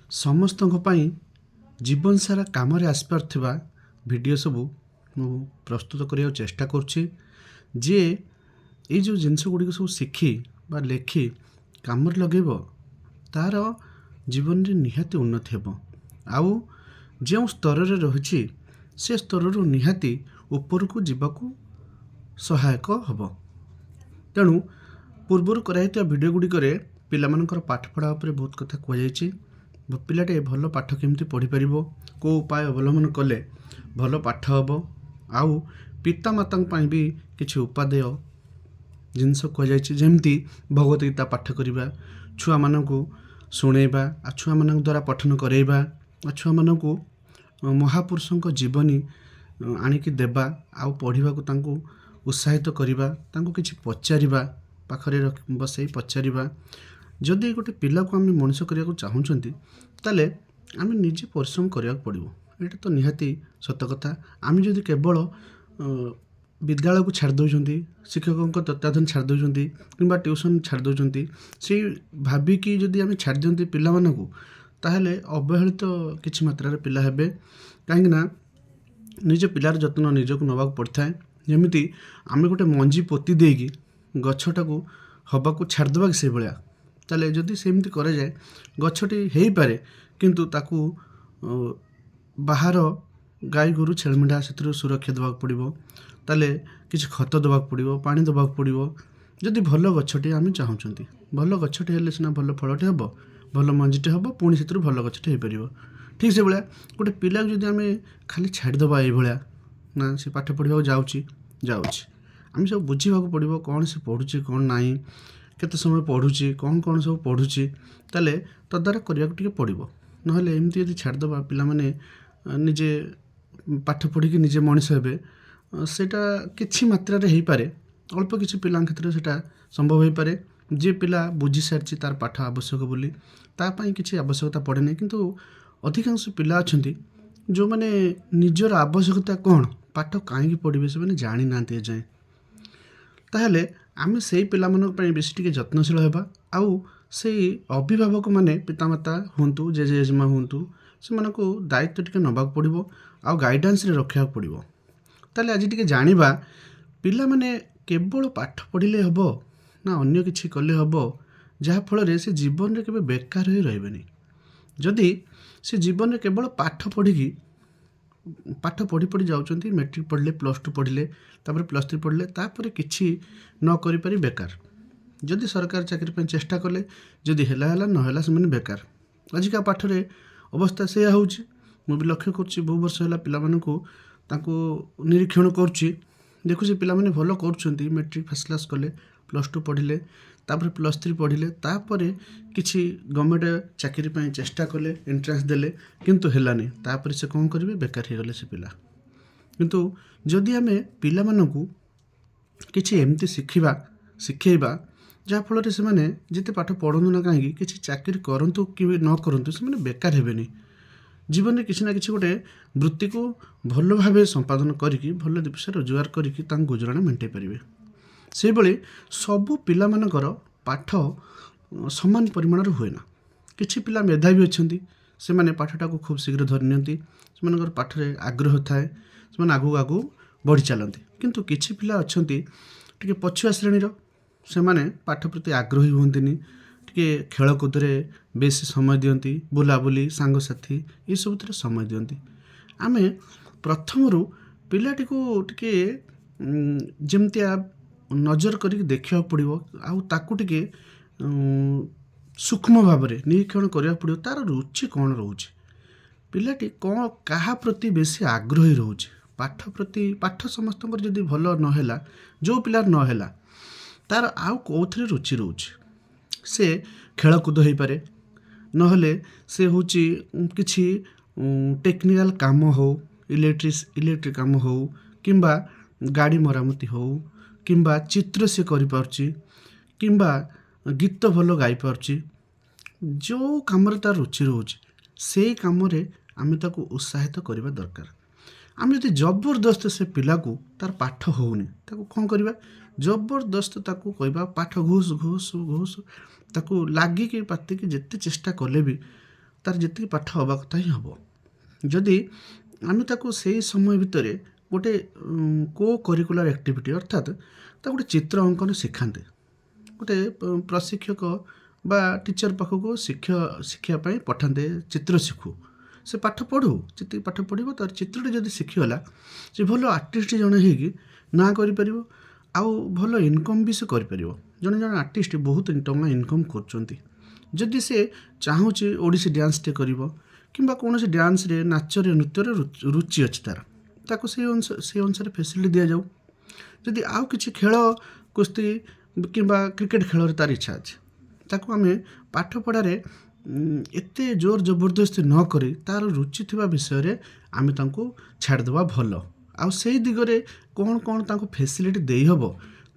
ସମସ୍ତଙ୍କ ପାଇଁ ଜୀବନ ସାରା କାମରେ ଆସିପାରୁଥିବା ଭିଡ଼ିଓ ସବୁ ମୁଁ ପ୍ରସ୍ତୁତ କରିବାକୁ ଚେଷ୍ଟା କରୁଛି। ଯିଏ ଏଇ ଯେଉଁ ଜିନିଷ ଗୁଡ଼ିକ ସବୁ ଶିଖି ବା ଲେଖି କାମରେ ଲଗେଇବ ତାର ଜୀବନରେ ନିହାତି ଉନ୍ନତି ହେବ। ଆଉ ଯେଉଁ ସ୍ତରରେ ରହିଛି ସେ ସ୍ତରରୁ ନିହାତି ଉପରକୁ ଯିବାକୁ ସହାୟକ ହେବ। ତେଣୁ ପୂର୍ବରୁ କରାଯାଇଥିବା ଭିଡ଼ିଓ ଗୁଡ଼ିକରେ ପିଲାମାନଙ୍କର ପାଠପଢ଼ା ଉପରେ ବହୁତ କଥା କୁହାଯାଇଛି। ପିଲାଟେ ଭଲ ପାଠ କେମିତି ପଢ଼ିପାରିବ, କେଉଁ ଉପାୟ ଅବଲମ୍ବନ କଲେ ଭଲ ପାଠ ହେବ, ଆଉ ପିତାମାତାଙ୍କ ପାଇଁ ବି କିଛି ଉପାଦେୟ ଜିନିଷ କୁହାଯାଇଛି। ଯେମିତି ଭଗବତ ଗୀତା ପାଠ କରିବା, ଛୁଆମାନଙ୍କୁ ଶୁଣେଇବା, ଆଉ ଛୁଆମାନଙ୍କ ଦ୍ୱାରା ପଠନ କରେଇବା, ଆଉ ଛୁଆମାନଙ୍କୁ ମହାପୁରୁଷଙ୍କ ଜୀବନୀ ଆଣିକି ଦେବା, ଆଉ ପଢ଼ିବାକୁ ତାଙ୍କୁ ଉତ୍ସାହିତ କରିବା, ତାଙ୍କୁ କିଛି ପଚାରିବା, ପାଖରେ ବସେଇ ପଚାରିବା। ଯଦି ଗୋଟେ ପିଲାକୁ ଆମେ ମଣିଷ କରିବାକୁ ଚାହୁଁଛନ୍ତି ତାହେଲେ ଆମେ ନିଜେ ପରିଶ୍ରମ କରିବାକୁ ପଡ଼ିବ। ଏଇଟା ତ ନିହାତି ସତ କଥା। ଆମେ ଯଦି କେବଳ ବିଦ୍ୟାଳୟକୁ ଛାଡ଼ି ଦେଉଛନ୍ତି, ଶିକ୍ଷକଙ୍କ ତତ୍ତ୍ୱାବଧାନ ଛାଡ଼ି ଦେଉଛନ୍ତି କିମ୍ବା ଟ୍ୟୁସନ୍ ଛାଡ଼ି ଦେଉଛନ୍ତି, ସେଇ ଭାବିକି ଯଦି ଆମେ ଛାଡ଼ି ଦିଅନ୍ତି ପିଲାମାନଙ୍କୁ ତାହେଲେ ଅବହେଳିତ କିଛି ମାତ୍ରାରେ ପିଲା ହେବେ। କାହିଁକିନା ନିଜ ପିଲାର ଯତ୍ନ ନିଜକୁ ନେବାକୁ ପଡ଼ିଥାଏ। ଯେମିତି ଆମେ ଗୋଟେ ମଞ୍ଜି ପୋତି ଦେଇକି ଗଛଟାକୁ ହେବାକୁ ଛାଡ଼ିଦେବା କି ସେଇଭଳିଆ, ତାହେଲେ ଯଦି ସେମିତି କରାଯାଏ ଗଛଟି ହେଇପାରେ, କିନ୍ତୁ ତାକୁ ବାହାର ଗାଈ ଗୋରୁ ଛେଳି ମେଣ୍ଢା ସେଥିରୁ ସୁରକ୍ଷା ଦେବାକୁ ପଡ଼ିବ। ତାହେଲେ କିଛି ଖତ ଦେବାକୁ ପଡ଼ିବ, ପାଣି ଦେବାକୁ ପଡ଼ିବ। ଯଦି ଭଲ ଗଛଟି ଆମେ ଚାହୁଁଛନ୍ତି, ଭଲ ଗଛଟି ହେଲେ ସିନା ଭଲ ଫଳଟି ହେବ, ଭଲ ମଞ୍ଜିଟେ ହେବ, ପୁଣି ସେଥିରୁ ଭଲ ଗଛଟେ ହେଇପାରିବ। ଠିକ୍ ସେଇଭଳିଆ ଗୋଟେ ପିଲାକୁ ଯଦି ଆମେ ଖାଲି ଛାଡ଼ିଦେବା ଏଇଭଳିଆ, ନା ସେ ପାଠ ପଢ଼ିବାକୁ ଯାଉଛି, ଆମେ ସବୁ ବୁଝିବାକୁ ପଡ଼ିବ କ'ଣ ସେ ପଢ଼ୁଛି କ'ଣ ନାହିଁ, କେତେ ସମୟ ପଢ଼ୁଛି, କ'ଣ ସବୁ ପଢ଼ୁଛି, ତାହେଲେ ତଦାରଖ କରିବାକୁ ଟିକେ ପଡ଼ିବ। ନହେଲେ ଏମିତି ଯଦି ଛାଡ଼ିଦେବା ପିଲାମାନେ ନିଜେ ପାଠ ପଢ଼ିକି ନିଜେ ମଣିଷ ହେବେ, ସେଇଟା କିଛି ମାତ୍ରାରେ ହେଇପାରେ। ଅଳ୍ପ କିଛି ପିଲାଙ୍କ କ୍ଷେତ୍ରରେ ସେଇଟା ସମ୍ଭବ ହେଇପାରେ। ଯିଏ ପିଲା ବୁଝି ସାରିଛି ତାର ପାଠ ଆବଶ୍ୟକ ବୋଲି ତା ପାଇଁ କିଛି ଆବଶ୍ୟକତା ପଡ଼େ ନାହିଁ। କିନ୍ତୁ ଅଧିକାଂଶ ପିଲା ଅଛନ୍ତି ଯେଉଁମାନେ ନିଜର ଆବଶ୍ୟକତା କ'ଣ, ପାଠ କାହିଁକି ପଢ଼ିବେ ସେମାନେ ଜାଣିନାହାନ୍ତି ଏଯାଏଁ। ତାହେଲେ ଆମେ ସେଇ ପିଲାମାନଙ୍କ ପାଇଁ ବେଶୀ ଟିକେ ଯତ୍ନଶୀଳ ହେବା। ଆଉ ସେଇ ଅଭିଭାବକମାନେ ପିତାମାତା ହୁଅନ୍ତୁ, ଜେଜେମା ହୁଅନ୍ତୁ, ସେମାନଙ୍କୁ ଦାୟିତ୍ୱ ଟିକେ ନେବାକୁ ପଡ଼ିବ ଆଉ ଗାଇଡ଼ାନ୍ସରେ ରଖିବାକୁ ପଡ଼ିବ। ତାହେଲେ ଆଜି ଟିକେ ଜାଣିବା ପିଲାମାନେ କେବଳ ପାଠ ପଢ଼ିଲେ ହେବ ନା ଅନ୍ୟ କିଛି କଲେ ହେବ, ଯାହାଫଳରେ ସେ ଜୀବନରେ କେବେ ବେକାର ହୋଇ ରହିବେନି। ଯଦି ସେ ଜୀବନରେ କେବଳ ପାଠ ପଢ଼ି ଯାଉଛନ୍ତି, ମେଟ୍ରିକ୍ ପଢ଼ିଲେ, +2 ପଢ଼ିଲେ, ତାପରେ +3 ପଢ଼ିଲେ, ତାପରେ କିଛି ନ କରିପାରି ବେକାର। ଯଦି ସରକାରୀ ଚାକିରି ପାଇଁ ଚେଷ୍ଟା କଲେ, ଯଦି ହେଲା ନହେଲା ସେମାନେ ବେକାର। ଆଜିକା ପାଠରେ ଅବସ୍ଥା ସେଇଆ ହେଉଛି। ମୁଁ ବି ଲକ୍ଷ୍ୟ କରୁଛି, ବହୁ ବର୍ଷ ହେଲା ପିଲାମାନଙ୍କୁ ତାଙ୍କୁ ନିରୀକ୍ଷଣ କରୁଛି, ଦେଖୁଛି ପିଲାମାନେ ଭଲ କରୁଛନ୍ତି, ମେଟ୍ରିକ୍ ଫାର୍ଷ୍ଟ କ୍ଲାସ୍ କଲେ, +2 ପଢ଼ିଲେ, ତାପରେ +3 ପଢ଼ିଲେ, ତାପରେ କିଛି ଗଭର୍ଣ୍ଣମେଣ୍ଟ ଚାକିରି ପାଇଁ ଚେଷ୍ଟା କଲେ, ଏଣ୍ଟ୍ରାନ୍ସ ଦେଲେ, କିନ୍ତୁ ହେଲାନି। ତାପରେ ସେ କ'ଣ କରିବେ, ବେକାର ହେଇଗଲେ ସେ ପିଲା। କିନ୍ତୁ ଯଦି ଆମେ ପିଲାମାନଙ୍କୁ କିଛି ଏମିତି ଶିଖେଇବା ଯାହାଫଳରେ ସେମାନେ ଯେତେ ପାଠ ପଢ଼ନ୍ତୁ ନା କାହିଁକି, କିଛି ଚାକିରି କରନ୍ତୁ କି ନ କରନ୍ତୁ, ସେମାନେ ବେକାର ହେବେନି। ଜୀବନରେ କିଛି ନା କିଛି ଗୋଟେ ବୃତ୍ତିକୁ ଭଲ ଭାବେ ସମ୍ପାଦନ କରିକି ଭଲ ଦୁଇ ପଇସା ରୋଜଗାର କରିକି ତାଙ୍କ ଗୁଜୁରାଣ ମେଣ୍ଟାଇ ପାରିବେ। ସେହିଭଳି ସବୁ ପିଲାମାନଙ୍କର ପାଠ ସମାନ ପରିମାଣର ହୁଏ ନା। କିଛି ପିଲା ମେଧାବୀ ଅଛନ୍ତି, ସେମାନେ ପାଠଟାକୁ ଖୁବ୍ ଶୀଘ୍ର ଧରି ନିଅନ୍ତି, ସେମାନଙ୍କର ପାଠରେ ଆଗ୍ରହ ଥାଏ, ସେମାନେ ଆଗକୁ ବଢ଼ି ଚାଲନ୍ତି। କିନ୍ତୁ କିଛି ପିଲା ଅଛନ୍ତି ଟିକେ ପଛୁଆ ଶ୍ରେଣୀର, ସେମାନେ ପାଠ ପ୍ରତି ଆଗ୍ରହୀ ହୁଅନ୍ତିନି, ଟିକେ ଖେଳକୁଦରେ ବେଶୀ ସମୟ ଦିଅନ୍ତି, ବୁଲାବୁଲି, ସାଙ୍ଗସାଥି ଏସବୁଥିରେ ସମୟ ଦିଅନ୍ତି। ଆମେ ପ୍ରଥମରୁ ପିଲାଟିକୁ ଟିକେ ଯେମିତିଆ ନଜର କରିକି ଦେଖିବାକୁ ପଡ଼ିବ, ଆଉ ତାକୁ ଟିକେ ସୂକ୍ଷ୍ମ ଭାବରେ ନିରୀକ୍ଷଣ କରିବାକୁ ପଡ଼ିବ। ତା'ର ରୁଚି କ'ଣ ରହୁଛି, ପିଲାଟି କ'ଣ କାହା ପ୍ରତି ବେଶୀ ଆଗ୍ରହୀ ରହୁଛି। ପାଠ ସମସ୍ତଙ୍କର ଯଦି ଭଲ ନହେଲା, ଯେଉଁ ପିଲାର ନହେଲା, ତା'ର ଆଉ କେଉଁଥିରେ ରୁଚି ରହୁଛି। ସେ ଖେଳକୁଦ ହେଇପାରେ, ନହେଲେ ସେ ହେଉଛି କିଛି ଟେକ୍ନିକାଲ କାମ ହେଉ, ଇଲେକ୍ଟ୍ରିକ୍ କାମ ହେଉ, କିମ୍ବା ଗାଡ଼ି ମରାମତି ହେଉ, କିମ୍ବା ଚିତ୍ର ସେ କରିପାରୁଛି, କିମ୍ବା ଗୀତ ଭଲ ଗାଇପାରୁଛି। ଯେଉଁ କାମରେ ତା'ର ରୁଚି ରହୁଛି ସେଇ କାମରେ ଆମେ ତାକୁ ଉତ୍ସାହିତ କରିବା ଦରକାର। ଆମେ ଯଦି ଜବରଦସ୍ତ ସେ ପିଲାକୁ, ତା'ର ପାଠ ହେଉନି, ତାକୁ କ'ଣ କରିବା, ଜବରଦସ୍ତ ତାକୁ କହିବା ପାଠ ଘୋଷ, ତାକୁ ଲାଗିକି ପାତିକି ଯେତେ ଚେଷ୍ଟା କଲେ ବି ତାର ଯେତିକି ପାଠ ହେବା କଥା ହିଁ ହେବ। ଯଦି ଆମେ ତାକୁ ସେଇ ସମୟ ଭିତରେ ଗୋଟେ କୋ କରିକୁଲାର ଆକ୍ଟିଭିଟି ଅର୍ଥାତ୍ ତାକୁ ଗୋଟେ ଚିତ୍ର ଅଙ୍କନ ଶିଖାନ୍ତେ, ଗୋଟେ ପ୍ରଶିକ୍ଷକ ବା ଟିଚର ପାଖକୁ ଶିଖିବା ପାଇଁ ପଠାନ୍ତେ, ଚିତ୍ର ଶିଖୁ, ସେ ପାଠ ପଢ଼ୁ, ଯେତିକି ପାଠ ପଢ଼ିବ ତାର ଚିତ୍ରଟି ଯଦି ଶିଖିଗଲା ସେ ଭଲ ଆର୍ଟିଷ୍ଟ ଜଣେ ହେଇକି ନାଁ କରିପାରିବ, ଆଉ ଭଲ ଇନକମ୍ ବି ସେ କରିପାରିବ। ଜଣେ ଜଣେ ଆର୍ଟିଷ୍ଟ ବହୁତ ଟଙ୍କା ଇନକମ୍ କରୁଛନ୍ତି। ଯଦି ସେ ଚାହୁଁଛି ଓଡ଼ିଶୀ ଡ୍ୟାନ୍ସଟେ କରିବ କିମ୍ବା କୌଣସି ଡ୍ୟାନ୍ସରେ, ନାଚରେ, ନୃତ୍ୟରେ ରୁଚି ଅଛି ତାକୁ ସେଇ ଅନୁସାରେ ଫେସିଲିଟି ଦିଆଯାଉ। ଯଦି ଆଉ କିଛି ଖେଳ, କୁସ୍ତି କିମ୍ବା କ୍ରିକେଟ ଖେଳରେ ତାର ଇଚ୍ଛା ଅଛି, ତାକୁ ଆମେ ପାଠପଢ଼ାରେ ଏତେ ଜୋର ଜବରଦସ୍ତି ନ କରି ତାର ରୁଚି ଥିବା ବିଷୟରେ ଆମେ ତାଙ୍କୁ ଛାଡ଼ିଦେବା ଭଲ। ଆଉ ସେଇ ଦିଗରେ କ'ଣ ତାଙ୍କୁ ଫେସିଲିଟି ଦେଇହେବ,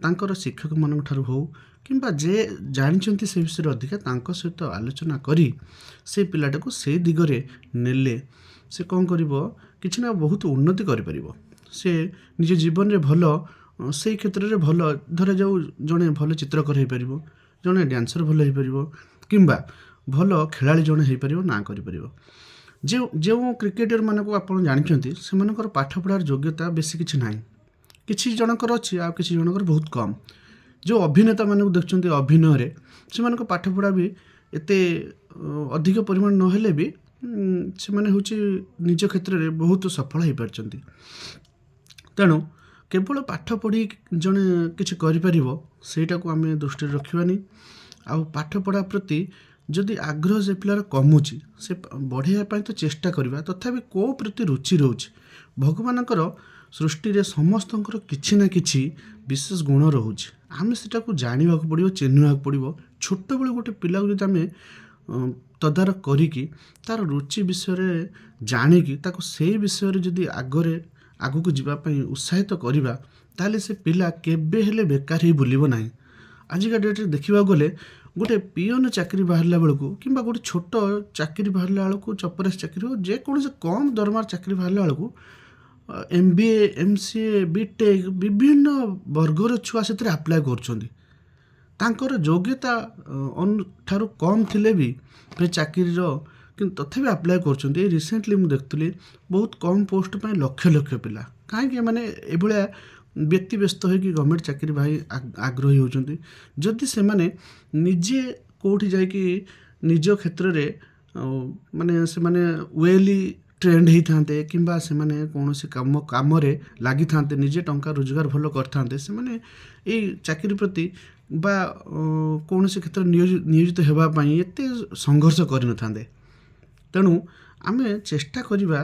ତାଙ୍କର ଶିକ୍ଷକମାନଙ୍କ ଠାରୁ ହେଉ କିମ୍ବା ଯେ ଜାଣିଛନ୍ତି ସେ ବିଷୟରେ ଅଧିକା, ତାଙ୍କ ସହିତ ଆଲୋଚନା କରି ସେ ପିଲାଟାକୁ ସେଇ ଦିଗରେ ନେଲେ ସେ କ'ଣ କରିବ, କିଛି ନା ବହୁତ ଉନ୍ନତି କରିପାରିବ। ସେ ନିଜ ଜୀବନରେ ଭଲ, ସେଇ କ୍ଷେତ୍ରରେ ଭଲ, ଧରାଯାଉ ଜଣେ ଭଲ ଚିତ୍ରକର ହେଇପାରିବ, ଜଣେ ଡ୍ୟାନ୍ସର ଭଲ ହେଇପାରିବ କିମ୍ବା ଭଲ ଖେଳାଳି ଜଣେ ହେଇପାରିବ, ନାଁ କରିପାରିବ। ଯେଉଁ କ୍ରିକେଟର ମାନଙ୍କୁ ଆପଣ ଜାଣିଛନ୍ତି ସେମାନଙ୍କର ପାଠପଢ଼ାର ଯୋଗ୍ୟତା ବେଶୀ କିଛି ନାହିଁ, କିଛି ଜଣଙ୍କର ଅଛି ଆଉ କିଛି ଜଣଙ୍କର ବହୁତ କମ୍। ଯେଉଁ ଅଭିନେତାମାନଙ୍କୁ ଦେଖୁଛନ୍ତି ଅଭିନୟରେ, ସେମାନଙ୍କ ପାଠପଢ଼ା ବି ଏତେ ଅଧିକ ପରିମାଣ ନହେଲେ ବି ସେମାନେ ହେଉଛି ନିଜ କ୍ଷେତ୍ରରେ ବହୁତ ସଫଳ ହେଇପାରିଛନ୍ତି। ତେଣୁ କେବଳ ପାଠ ପଢ଼ି ଜଣେ କିଛି କରିପାରିବ ସେଇଟାକୁ ଆମେ ଦୃଷ୍ଟିରେ ରଖିବାନି। ଆଉ ପାଠପଢ଼ା ପ୍ରତି ଯଦି ଆଗ୍ରହ ସେ ପିଲାର କମୁଛି, ସେ ବଢ଼ାଇବା ପାଇଁ ତ ଚେଷ୍ଟା କରିବା, ତଥାପି କେଉଁ ପ୍ରତି ରୁଚି ରହୁଛି। ଭଗବାନଙ୍କର ସୃଷ୍ଟିରେ ସମସ୍ତଙ୍କର କିଛି ନା କିଛି ବିଶେଷ ଗୁଣ ରହୁଛି, ଆମେ ସେଟାକୁ ଜାଣିବାକୁ ପଡ଼ିବ, ଚିହ୍ନିବାକୁ ପଡ଼ିବ। ଛୋଟବେଳୁ ଗୋଟେ ପିଲାକୁ ଯଦି ଆମେ ତଦାରଖ କରିକି ତାର ରୁଚି ବିଷୟରେ ଜାଣିକି ତାକୁ ସେଇ ବିଷୟରେ ଯଦି ଆଗକୁ ଯିବା ପାଇଁ ଉତ୍ସାହିତ କରିବା, ତାହେଲେ ସେ ପିଲା କେବେ ହେଲେ ବେକାର ହେଇ ବୁଲିବ ନାହିଁ। ଆଜିକା ଡେଟ୍ରେ ଦେଖିବାକୁ ଗଲେ ଗୋଟେ ପିଅନ ଚାକିରି ବାହାରିଲା ବେଳକୁ କିମ୍ବା ଗୋଟେ ଛୋଟ ଚାକିରି ବାହାରିଲା ବେଳକୁ, ଚପରାସି ଚାକିରି ହେଉ, ଯେକୌଣସି କମ୍ ଦରମାର ଚାକିରି ବାହାରିଲା ବେଳକୁ MBA, MCA, BTech ବିଭିନ୍ନ ବର୍ଗର ଛୁଆ ସେଥିରେ ଆପ୍ଲାଏ କରୁଛନ୍ତି। ତାଙ୍କର ଯୋଗ୍ୟତା ଠାରୁ କମ୍ ଥିଲେ ବି ଚାକିରିର କିନ୍ତୁ ତଥାପି ଆପ୍ଲାଏ କରୁଛନ୍ତି। ଏଇ ରିସେଣ୍ଟଲି ମୁଁ ଦେଖୁଥିଲି ବହୁତ କମ୍ ପୋଷ୍ଟ ପାଇଁ ଲକ୍ଷ ଲକ୍ଷ ପିଲା, କାହିଁକି ଏମାନେ ଏଭଳିଆ ବ୍ୟତିବ୍ୟସ୍ତ ହୋଇକି ଗଭର୍ଣ୍ଣମେଣ୍ଟ ଚାକିରି ପାଇଁ ଆଗ୍ରହୀ ହେଉଛନ୍ତି। ଯଦି ସେମାନେ ନିଜେ କେଉଁଠି ଯାଇକି ନିଜ କ୍ଷେତ୍ରରେ ମାନେ ସେମାନେ ୱେଲି ଟ୍ରେଣ୍ଡ ହେଇଥାନ୍ତେ କିମ୍ବା ସେମାନେ କୌଣସି କାମରେ ଲାଗିଥାନ୍ତେ, ନିଜେ ଟଙ୍କା ରୋଜଗାର ଭଲ କରିଥାନ୍ତେ, ସେମାନେ ଏଇ ଚାକିରି ପ୍ରତି ବା କୌଣସି କ୍ଷେତ୍ରରେ ନିୟୋଜିତ ହେବା ପାଇଁ ଏତେ ସଂଘର୍ଷ କରିନଥାନ୍ତେ। ତେଣୁ ଆମେ ଚେଷ୍ଟା କରିବା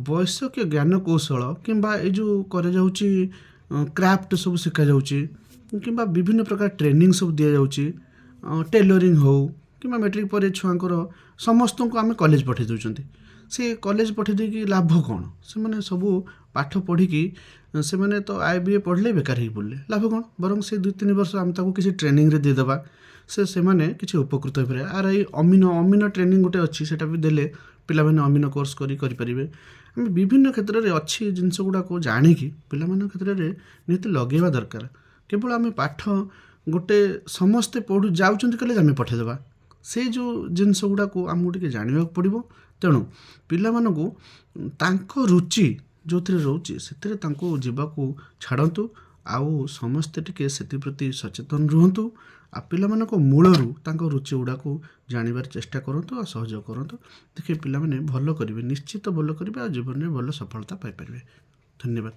ବୈଷୟିକ ଜ୍ଞାନ କୌଶଳ କିମ୍ବା ଏଇ ଯେଉଁ କରାଯାଉଛି କ୍ରାଫ୍ଟ ସବୁ ଶିଖାଯାଉଛି କିମ୍ବା ବିଭିନ୍ନ ପ୍ରକାର ଟ୍ରେନିଂ ସବୁ ଦିଆଯାଉଛି, ଟେଲରିଂ ହେଉ କିମ୍ବା ମେଟ୍ରିକ୍ ପରେ ଛୁଆଙ୍କର ସମସ୍ତଙ୍କୁ ଆମେ କଲେଜ ପଠାଇ ଦେଉଛନ୍ତି। ସେ କଲେଜ ପଠାଇ ଦେଇକି ଲାଭ କ'ଣ? ସେମାନେ ସବୁ ପାଠ ପଢ଼ିକି ସେମାନେ ତ IBA ପଢ଼ିଲେ ବେକାର ହେଇକି ପଡ଼ିଲେ, ଲାଭ କ'ଣ? ବରଂ ସେ 2-3 ବର୍ଷ ଆମେ ତାକୁ କିଛି ଟ୍ରେନିଂରେ ଦେଇଦେବା, ସେମାନେ କିଛି ଉପକୃତ ହୋଇପାରିବେ। ଆର ଏଇ ଅମିନ ଟ୍ରେନିଂ ଗୋଟେ ଅଛି, ସେଇଟା ବି ଦେଲେ ପିଲାମାନେ ଅମିନ କୋର୍ସ କରିପାରିବେ। ଆମେ ବିଭିନ୍ନ କ୍ଷେତ୍ରରେ ଅଛି ଜିନିଷ ଗୁଡ଼ାକୁ ଜାଣିକି ପିଲାମାନଙ୍କ କ୍ଷେତ୍ରରେ ନିହାତି ଲଗେଇବା ଦରକାର। କେବଳ ଆମେ ପାଠ ଗୋଟେ ସମସ୍ତେ ଯାଉଛନ୍ତି କଲେଜ ଆମେ ପଠାଇଦେବା, ସେଇ ଯେଉଁ ଜିନିଷ ଗୁଡ଼ାକୁ ଆମକୁ ଟିକେ ଜାଣିବାକୁ ପଡ଼ିବ। ତେଣୁ ପିଲାମାନଙ୍କୁ ତାଙ୍କ ରୁଚି ଯେଉଁଥିରେ ରହୁଛି ସେଥିରେ ତାଙ୍କୁ ଯିବାକୁ ଛାଡ଼ନ୍ତୁ, ଆଉ ସମସ୍ତେ ଟିକେ ସେଥିପ୍ରତି ସଚେତନ ରୁହନ୍ତୁ। ଆଉ ପିଲାମାନଙ୍କ ମୂଳରୁ ତାଙ୍କ ରୁଚି ଗୁଡ଼ାକୁ ଜାଣିବାର ଚେଷ୍ଟା କରନ୍ତୁ ଆଉ ସହଯୋଗ କରନ୍ତୁ। ଦେଖିବେ ପିଲାମାନେ ଭଲ କରିବେ, ନିଶ୍ଚିତ ଭଲ କରିବେ ଆଉ ଜୀବନରେ ଭଲ ସଫଳତା ପାଇପାରିବେ। ଧନ୍ୟବାଦ।